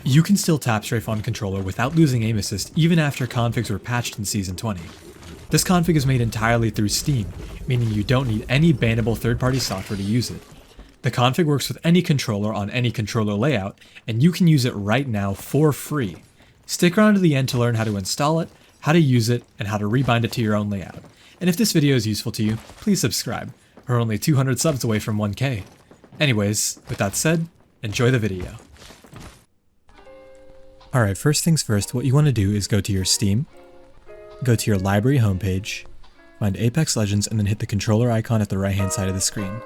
You can still tap strafe on controller without losing aim assist even after configs were patched in Season 20. This config is made entirely through Steam, meaning you don't need any bannable third-party software to use it. The config works with any controller on any controller layout, and you can use it right now for free. Stick around to the end to learn how to install it, how to use it, and how to rebind it to your own layout. And if this video is useful to you, please subscribe. We're only 200 subs away from 1K. Anyways, with that said, enjoy the video. Alright, first things first, what you want to do is go to your Steam, go to your library homepage, find Apex Legends, and then hit the controller icon at the right hand side of the screen.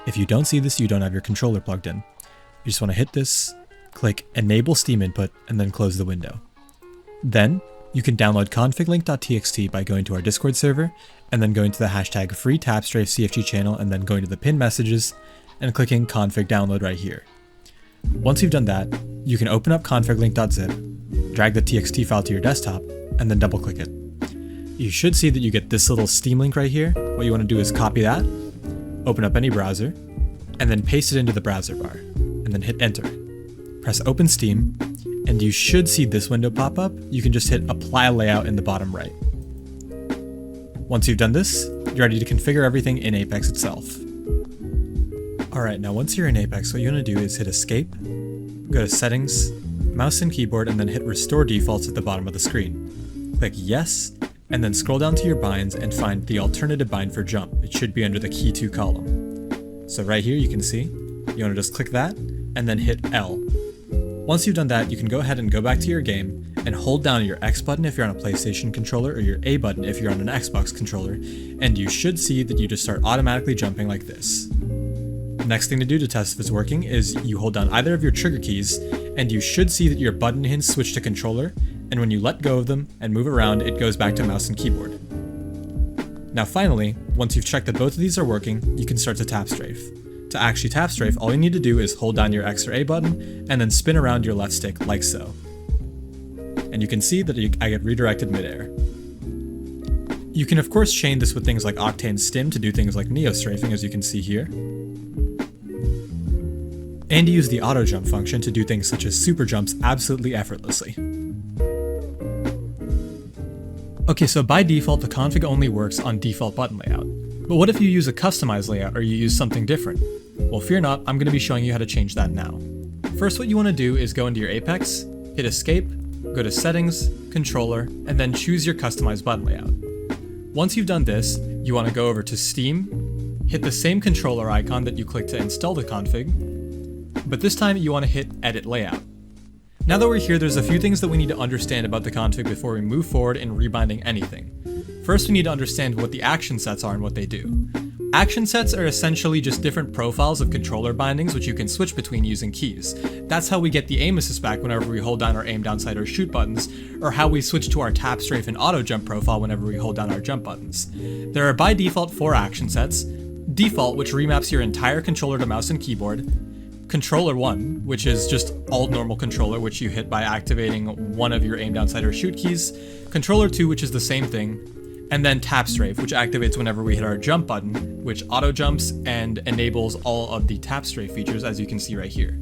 If you don't see this, you don't have your controller plugged in. You just want to hit this, click Enable Steam Input, and then close the window. Then, you can download configlink.txt by going to our Discord server, and then going to the hashtag free Tapstrafe CFG channel, and then going to the pinned messages, and clicking config download right here. Once you've done that, you can open up configlink.zip, drag the txt file to your desktop, and then double click it. You should see that you get this little Steam link right here. What you want to do is copy that, open up any browser, and then paste it into the browser bar, and then hit enter. Press open Steam, and you should see this window pop up. You can just hit apply layout in the bottom right. Once you've done this, you're ready to configure everything in Apex itself. Alright, now once you're in Apex, what you want to do is hit escape, go to settings, mouse and keyboard, and then hit restore defaults at the bottom of the screen. Click yes, and then scroll down to your binds and find the alternative bind for jump. It should be under the key 2 column. So right here you can see, you want to just click that, and then hit L. Once you've done that, you can go ahead and go back to your game, and hold down your X button if you're on a PlayStation controller, or your A button if you're on an Xbox controller, and you should see that you just start automatically jumping like this. The next thing to do to test if it's working is you hold down either of your trigger keys, and you should see that your button hinge switch to controller, and when you let go of them and move around, it goes back to mouse and keyboard. Now finally, once you've checked that both of these are working, you can start to tap strafe. To actually tap strafe, all you need to do is hold down your X or A button, and then spin around your left stick like so. And you can see that I get redirected midair. You can of course chain this with things like Octane Stim to do things like neo strafing, as you can see here. And use the auto jump function to do things such as super jumps absolutely effortlessly. Okay, so by default the config only works on default button layout. But what if you use a customized layout or you use something different? Well, fear not, I'm going to be showing you how to change that now. First, what you want to do is go into your Apex, hit escape, go to settings, controller, and then choose your customized button layout. Once you've done this, you want to go over to Steam, hit the same controller icon that you clicked to install the config, but this time you want to hit edit layout. Now that we're here, there's a few things that we need to understand about the config before we move forward in rebinding anything. First, we need to understand what the action sets are and what they do. Action sets are essentially just different profiles of controller bindings which you can switch between using keys. That's how we get the aim assist back whenever we hold down our aim down sight or shoot buttons, or how we switch to our tap strafe and auto jump profile whenever we hold down our jump buttons. There are by default 4 action sets: default, which remaps your entire controller to mouse and keyboard; controller 1, which is just all normal controller, which you hit by activating one of your aim down sight or shoot keys; controller 2, which is the same thing; and then tap strafe, which activates whenever we hit our jump button, which auto jumps and enables all of the tap strafe features, as you can see right here.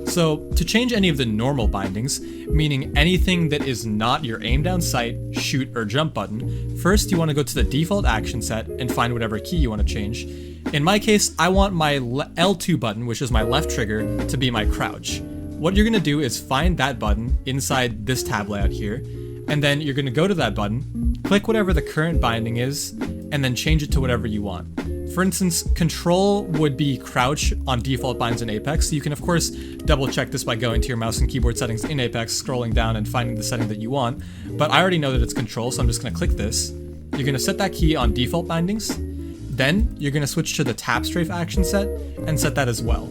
So to change any of the normal bindings, meaning anything that is not your aim down sight, shoot, or jump button, first you want to go to the default action set and find whatever key you want to change. In my case, I want my L2 button, which is my left trigger, to be my crouch. What you're going to do is find that button inside this tab layout here, and then you're going to go to that button, click whatever the current binding is, and then change it to whatever you want. For instance, control would be crouch on default binds in Apex, so you can of course double check this by going to your mouse and keyboard settings in Apex, scrolling down and finding the setting that you want, but I already know that it's control, so I'm just going to click this. You're going to set that key on default bindings, then you're going to switch to the tap strafe action set and set that as well.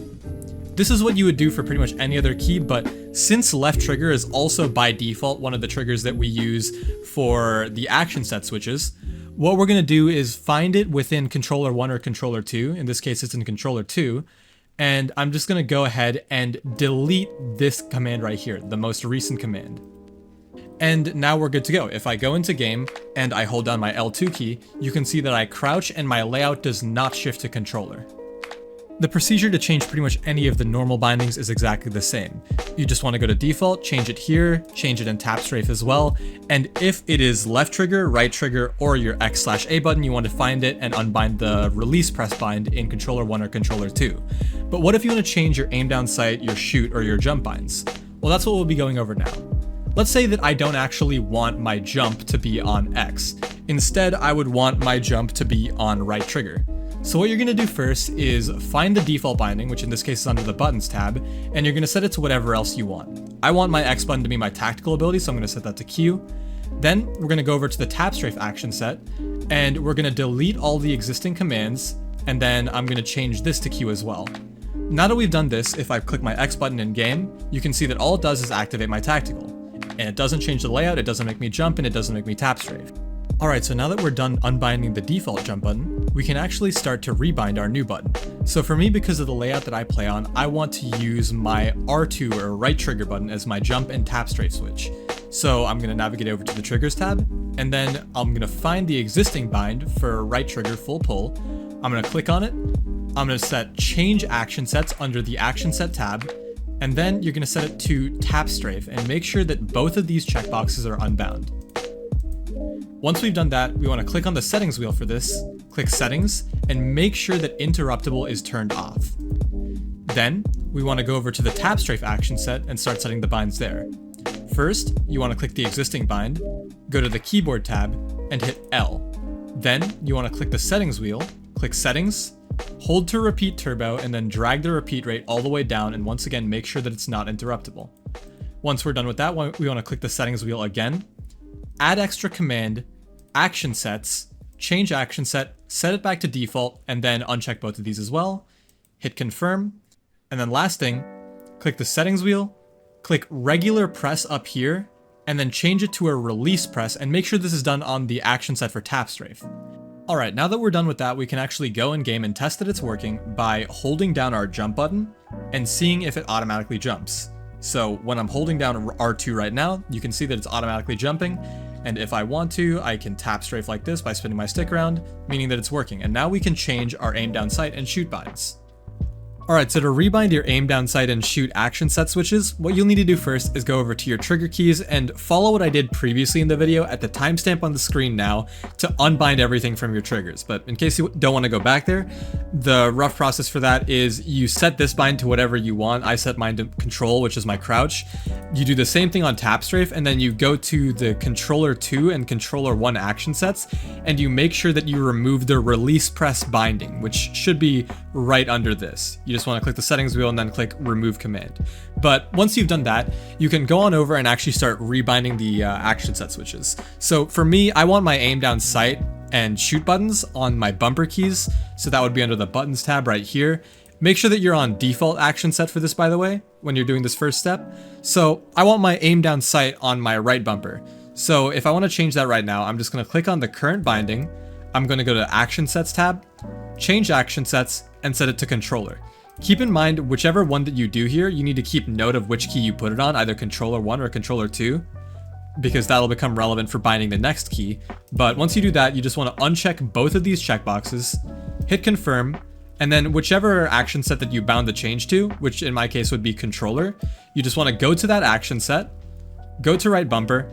This is what you would do for pretty much any other key, but since left trigger is also by default one of the triggers that we use for the action set switches, what we're going to do is find it within controller 1 or controller 2, in this case it's in controller 2, and I'm just going to go ahead and delete this command right here, the most recent command. And now we're good to go. If I go into game and I hold down my L2 key, you can see that I crouch and my layout does not shift to controller. The procedure to change pretty much any of the normal bindings is exactly the same. You just want to go to default, change it here, change it in Tapstrafe as well, and if it is left trigger, right trigger, or your X/A button, you want to find it and unbind the release press bind in controller 1 or controller 2. But what if you want to change your aim down sight, your shoot, or your jump binds? Well, that's what we'll be going over now. Let's say that I don't actually want my jump to be on X. Instead, I would want my jump to be on right trigger. So what you're going to do first is find the default binding, which in this case is under the buttons tab, and you're going to set it to whatever else you want. I want my X button to be my tactical ability, so I'm going to set that to Q. Then we're going to go over to the Tapstrafe action set, and we're going to delete all the existing commands, and then I'm going to change this to Q as well. Now that we've done this, if I click my X button in game, you can see that all it does is activate my tactical. And it doesn't change the layout, it doesn't make me jump, and it doesn't make me Tapstrafe. Alright, so now that we're done unbinding the default jump button, we can actually start to rebind our new button. So for me, because of the layout that I play on, I want to use my R2 or right trigger button as my jump and Tapstrafe switch. So I'm going to navigate over to the triggers tab, and then I'm going to find the existing bind for right trigger full pull. I'm going to click on it. I'm going to set change action sets under the action set tab, and then you're going to set it to Tapstrafe and make sure that both of these checkboxes are unbound. Once we've done that, we want to click on the settings wheel for this, click settings, and make sure that interruptible is turned off. Then, we want to go over to the Tapstrafe action set and start setting the binds there. First, you want to click the existing bind, go to the keyboard tab, and hit L. Then, you want to click the settings wheel, click settings, hold to repeat turbo, and then drag the repeat rate all the way down, and once again make sure that it's not interruptible. Once we're done with that, we want to click the settings wheel again, add extra command, action sets, change action set it back to default, and then uncheck both of these as well, hit confirm, and then last thing, click the settings wheel, click regular press up here, and then change it to a release press, and make sure this is done on the action set for Tapstrafe. Alright, now that we're done with that, we can actually go in game and test that it's working by holding down our jump button and seeing if it automatically jumps. So when I'm holding down R2 right now, you can see that it's automatically jumping, and if I want to, I can Tapstrafe like this by spinning my stick around, meaning that it's working. And now we can change our aim down sight and shoot binds. Alright, so to rebind your aim down sight and shoot action set switches, what you'll need to do first is go over to your trigger keys and follow what I did previously in the video at the timestamp on the screen now to unbind everything from your triggers. But in case you don't want to go back there, the rough process for that is you set this bind to whatever you want. I set mine to control, which is my crouch. You do the same thing on Tapstrafe, and then you go to the controller 2 and controller 1 action sets, and you make sure that you remove the release press binding, which should be right under this. You just want to click the settings wheel and then click remove command. But once you've done that, you can go on over and actually start rebinding the action set switches. So for me, I want my aim down sight and shoot buttons on my bumper keys, so that would be under the buttons tab right here. Make sure that you're on default action set for this, by the way, when you're doing this first step. So I want my aim down sight on my right bumper. So if I want to change that right now, I'm just going to click on the current binding. I'm going to go to action sets tab, change action sets, and set it to controller. Keep in mind, whichever one that you do here, you need to keep note of which key you put it on, either controller 1 or controller 2, because that'll become relevant for binding the next key. But once you do that, you just want to uncheck both of these checkboxes, hit confirm, and then whichever action set that you bound the change to, which in my case would be controller, you just want to go to that action set, go to right bumper,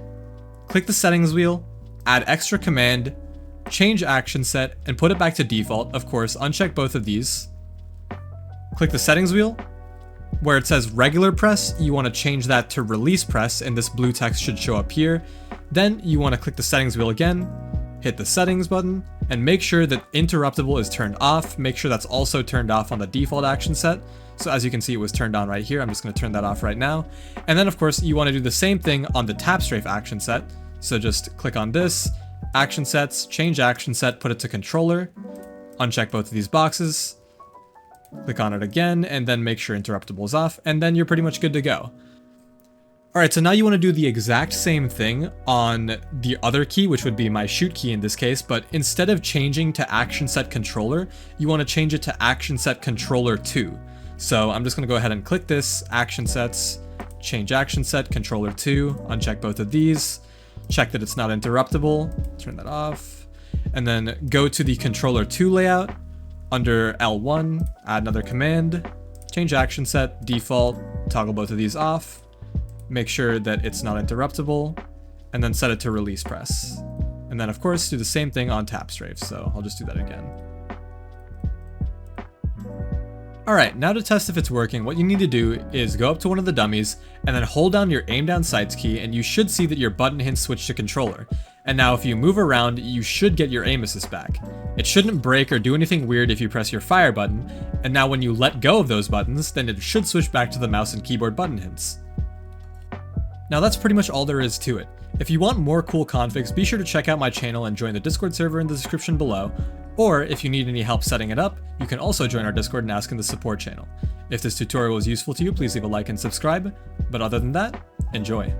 click the settings wheel, add extra command, change action set, and put it back to default. Of course, uncheck both of these. Click the settings wheel. Where it says regular press, you want to change that to release press, and this blue text should show up here. Then you want to click the settings wheel again, hit the settings button, and make sure that interruptible is turned off. Make sure that's also turned off on the default action set. So as you can see, it was turned on right here. I'm just going to turn that off right now. And then of course, you want to do the same thing on the Tapstrafe action set. So just click on this, action sets, change action set, put it to controller, uncheck both of these boxes, click on it again, and then make sure interruptible is off, and then you're pretty much good to go. Alright, so now you want to do the exact same thing on the other key, which would be my shoot key in this case, but instead of changing to action set controller, you want to change it to action set controller 2. So I'm just going to go ahead and click this, action sets, change action set, controller 2, uncheck both of these, check that it's not interruptible, turn that off, and then go to the controller 2 layout, Under L1, add another command, change action set, default, toggle both of these off, make sure that it's not interruptible, and then set it to release press. And then of course do the same thing on Tapstrafe, so I'll just do that again. Alright, now to test if it's working, what you need to do is go up to one of the dummies, and then hold down your aim down sights key, and you should see that your button hinge switched to controller. And now if you move around, you should get your aim assist back. It shouldn't break or do anything weird if you press your fire button, and now when you let go of those buttons, then it should switch back to the mouse and keyboard button hints. Now that's pretty much all there is to it. If you want more cool configs, be sure to check out my channel and join the Discord server in the description below, or if you need any help setting it up, you can also join our Discord and ask in the support channel. If this tutorial was useful to you, please leave a like and subscribe, but other than that, enjoy.